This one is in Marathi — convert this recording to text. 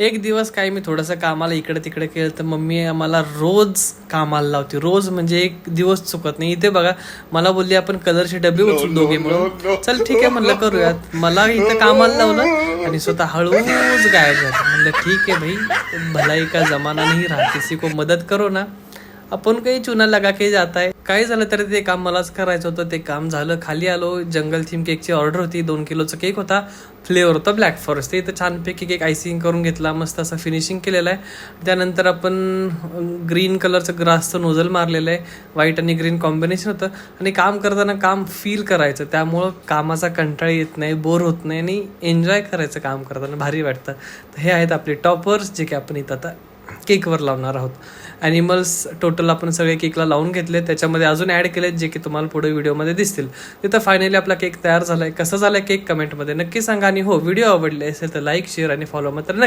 एक दिवस काय मी थोडंसं कामाला इकडे तिकडे केलं तर मम्मी आम्हाला रोज कामाला लावते. रोज म्हणजे एक दिवस चुकत नाही. इथे बघा मला बोलली आपण कलरची डबी उचलू दोघे म्हणून. चल ठीक आहे म्हणलं करूयात. मला इथं कामाला लावलं आणि स्वतः हळूच गायब झालं. म्हणलं ठीक आहे भाई, भलाई का जमाना नहीं रहा, किसी को मदत करो ना, आपण काही चुना लगा के जात आहे. काय झालं तरी ते काम मलाच करायचं होतं. ते काम झालं. खाली आलो. जंगल थीम केकची ऑर्डर होती. 2 किलोचा केक होता. फ्लेवर होता ब्लॅक फॉरेस्ट. ते इथं छानपैकी केक आयसिंग करून घेतला. मस्त असं फिनिशिंग केलेलं आहे. त्यानंतर आपण ग्रीन कलरचं ग्रासचं नोझल मारलेलं आहे. व्हाईट आणि ग्रीन कॉम्बिनेशन होतं. आणि काम करताना काम फील करायचं, त्यामुळं कामाचा कंटाळा येत नाही, बोर होत नाही आणि एन्जॉय करायचं काम करताना, भारी वाटतं. तर हे आहेत आपले टॉपर्स जे की आपण इथं आता केकवर लावणार आहोत. ॲनिमल्स टोटल आपण सगळे केकला लावून घेतले. त्याच्यामध्ये अजून ॲड केलेत जे की तुम्हाला पुढे व्हिडिओमध्ये दिसतील. तिथं फायनली आपला केक तयार झाला आहे. कसा झाला केक कमेंटमध्ये नक्की सांगा. आणि हो, व्हिडिओ आवडले असेल तर लाईक, शेअर आणि फॉलो मात्र नक्की